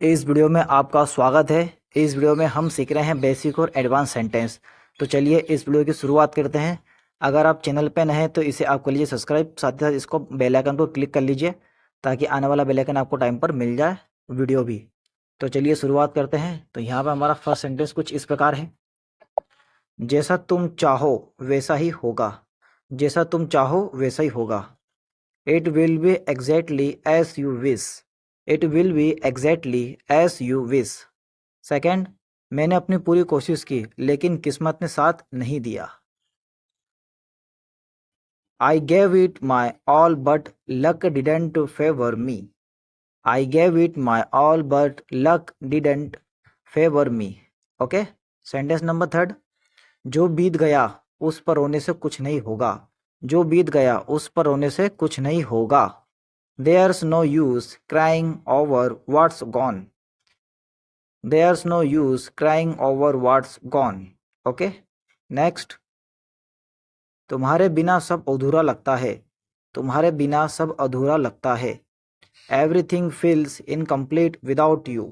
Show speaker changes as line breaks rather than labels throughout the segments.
इस वीडियो में आपका स्वागत है। इस वीडियो में हम सीख रहे हैं बेसिक और एडवांस सेंटेंस। तो चलिए इस वीडियो की शुरुआत करते हैं। अगर आप चैनल पे नए हैं तो इसे आप कर लीजिए सब्सक्राइब, साथ ही साथ इसको बेल आइकन को क्लिक कर लीजिए ताकि आने वाला बेल आइकन आपको टाइम पर मिल जाए, वीडियो भी। तो चलिए शुरुआत करते हैं। तो यहाँ पर हमारा फर्स्ट सेंटेंस कुछ इस प्रकार है। जैसा तुम चाहो वैसा ही होगा। जैसा तुम चाहो वैसा ही होगा। It will be exactly as you wish. It will be exactly as you wish. Second, मैंने अपनी पूरी कोशिश की लेकिन किस्मत ने साथ नहीं दिया। I gave it my all but luck didn't favor me. I gave it my all but luck didn't favor me. Okay, sentence number third. जो बीत गया उस पर रोने से कुछ नहीं होगा। जो बीत गया उस पर रोने से कुछ नहीं होगा। There's no use crying over what's gone. There's no use crying over what's gone. Okay? Next. तुम्हारे बिना सब अधूरा लगता है। तुम्हारे बिना सब अधूरा लगता है। Everything feels incomplete without you.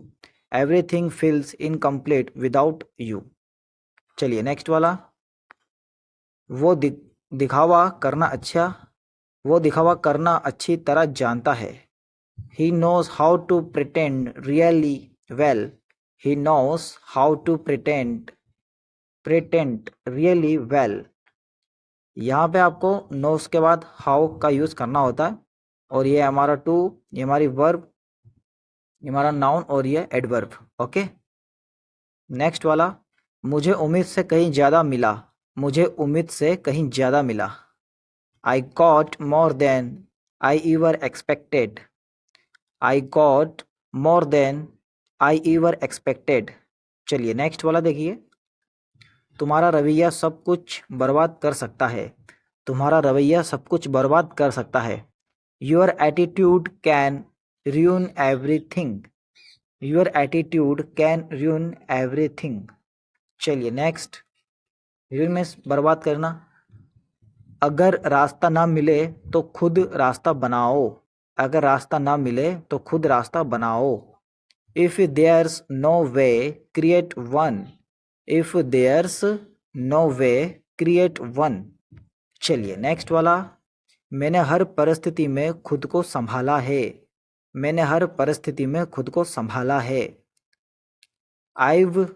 Everything feels incomplete without you. चलिए नेक्स्ट वाला। वो दिखावा करना अच्छा, वो दिखावा करना अच्छी तरह जानता है। He knows how to pretend really well. He knows how to pretend really well. यहाँ पे आपको knows के बाद how का यूज़ करना होता है और ये हमारा to, ये हमारी verb, ये हमारा noun और ये adverb. ओके, नेक्स्ट वाला। मुझे उम्मीद से कहीं ज़्यादा मिला। मुझे उम्मीद से कहीं ज़्यादा मिला। I got more than I ever expected. I got more than I ever expected. चलिए नेक्स्ट वाला देखिए। तुम्हारा रवैया सब कुछ बर्बाद कर सकता है। तुम्हारा रवैया सब कुछ बर्बाद कर सकता है। Your attitude can ruin everything. Your attitude can ruin everything. चलिए नेक्स्ट। ruin में बर्बाद करना। अगर रास्ता ना मिले तो खुद रास्ता बनाओ। अगर रास्ता ना मिले तो खुद रास्ता बनाओ। If there's no way, create one. If there's no way, create one. चलिए नेक्स्ट वाला। मैंने हर परिस्थिति में खुद को संभाला है। मैंने हर परिस्थिति में खुद को संभाला है। I've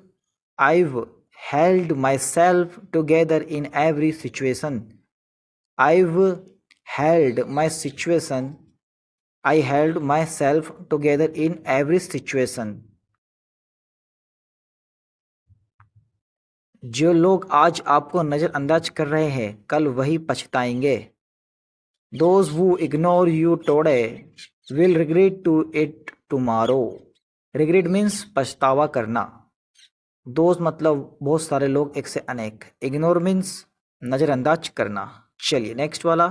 held myself together in every situation. I've held my situation. I held myself together in every situation. जो लोग आज आपको नज़रअंदाज कर रहे हैं कल वही पछताएंगे। Those who ignore you today will regret to it tomorrow. Regret means पछतावा करना। Those मतलब बहुत सारे लोग, एक से अनेक। Ignore means नज़रअंदाज करना। चलिए नेक्स्ट वाला।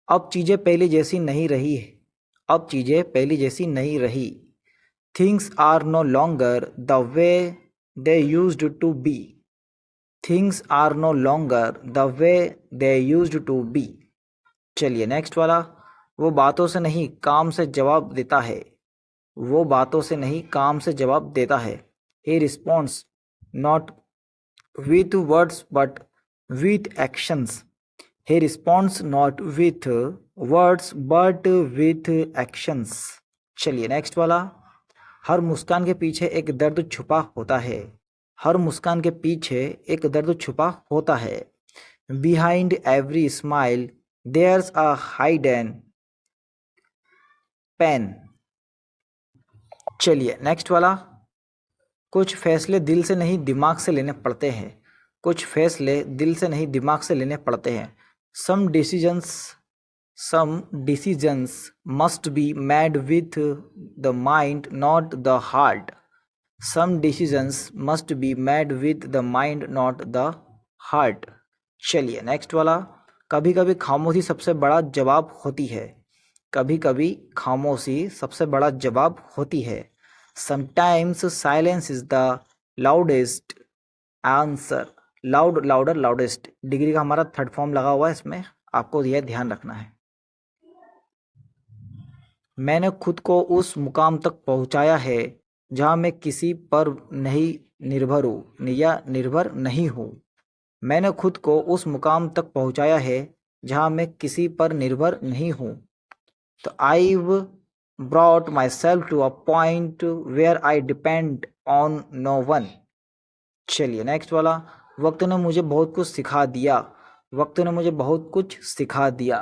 अब चीज़ें पहले जैसी नहीं रही। अब चीज़ें पहले जैसी नहीं रही। Things are no longer the way they used to be. Things are no longer the way they used to be. चलिए नेक्स्ट वाला। वो बातों से नहीं काम से जवाब देता है। वो बातों से नहीं काम से जवाब देता है। He responds not with words but with actions. He responds not with words but with actions. चलिए नेक्स्ट वाला। हर मुस्कान के पीछे एक दर्द छुपा होता है। हर मुस्कान के पीछे एक दर्द छुपा होता है। Behind every smile there's a hidden pain. चलिए नेक्स्ट वाला। कुछ फैसले दिल से नहीं दिमाग से लेने पड़ते हैं। कुछ फैसले दिल से नहीं दिमाग से लेने पड़ते हैं। Some decisions must be made with the mind not the heart. Some decisions must be made with the mind not the heart. चलिए नेक्स्ट वाला। कभी कभी खामोशी सबसे बड़ा जवाब होती है। कभी कभी खामोशी सबसे बड़ा जवाब होती है। Sometimes silence is the loudest answer. Loud, louder, loudest degree का हमारा थर्ड फॉर्म लगा हुआ है इसमें, आपको यह ध्यान रखना है। मैंने खुद को उस मुकाम तक पहुंचाया है जहां मैं किसी पर नहीं निर्भर हूँ या निर्भर नहीं हूँ। मैंने खुद को उस मुकाम तक पहुंचाया है जहां मैं किसी पर निर्भर नहीं हूँ। तो I've brought myself to a point where I depend on no one। चलिए नेक्स्ट वाला, वक्त ने मुझे बहुत कुछ सिखा दिया। वक्त ने मुझे बहुत कुछ सिखा दिया।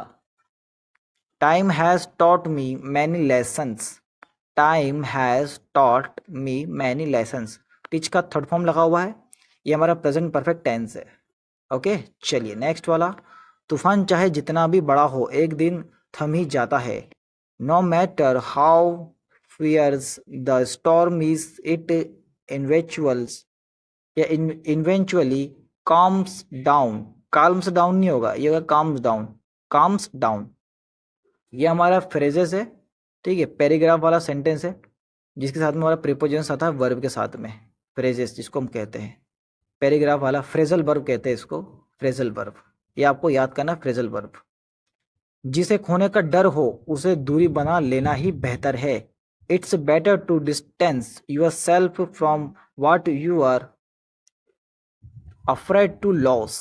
Time has taught me many lessons। Time has taught me many lessons। Teach का थर्ड फॉर्म लगा हुआ है, ये हमारा प्रेजेंट परफेक्ट टेंस है। ओके चलिए नेक्स्ट वाला, तूफान चाहे जितना भी बड़ा हो एक दिन थम ही जाता है। No matter how fierce the storm is it eventually या eventually calms down. calms down नहीं होगा, ये होगा calms डाउन। calms डाउन ये हमारा फ्रेजेस है, ठीक है, पैराग्राफ वाला सेंटेंस है जिसके साथ में हमारा प्रीपोजिशन आता है वर्ब के साथ में। फ्रेजेस जिसको हम कहते हैं, पैराग्राफ वाला फ्रेजल वर्ब कहते हैं इसको, फ्रेजल वर्ब। ये आपको याद करना, फ्रेजल वर्ब। जिसे खोने का डर हो उसे दूरी बना लेना ही बेहतर है। It's better to distance yourself from what you are afraid to lose।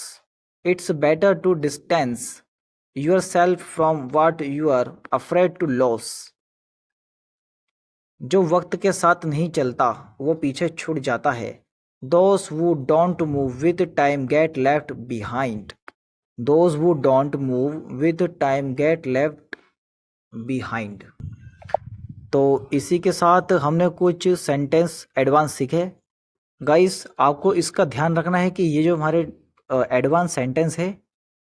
It's better to distance yourself from what you are afraid to lose। जो वक्त के साथ नहीं चलता वो पीछे छूट जाता है। Those who don't move with time get left behind। Those who don't move with time get left behind। तो इसी के साथ हमने कुछ सेंटेंस एडवांस सीखे। गाइस आपको इसका ध्यान रखना है कि ये जो हमारे एडवांस सेंटेंस है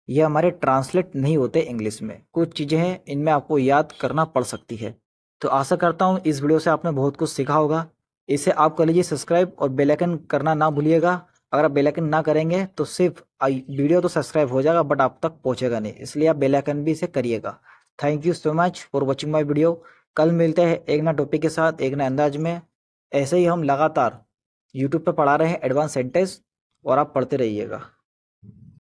ये हमारे ट्रांसलेट नहीं होते इंग्लिश में। कुछ चीज़ें हैं इनमें आपको याद करना पड़ सकती है। तो आशा करता हूँ इस वीडियो से आपने बहुत कुछ सीखा होगा। इसे आप कर लीजिए सब्सक्राइब और बेल आइकन करना ना भूलिएगा। अगर आप बेल आइकन ना करेंगे तो सिर्फ वीडियो तो सब्सक्राइब हो जाएगा बट आप तक पहुँचेगा नहीं, इसलिए आप बेल आइकन भी इसे करिएगा। Thank you so much for watching my video. कल मिलते हैं एक नया टॉपिक के साथ, एक नए अंदाज में। ऐसे ही हम लगातार यूट्यूब पे पढ़ा रहे हैं एडवांस सेंटेंस और आप पढ़ते रहिएगा।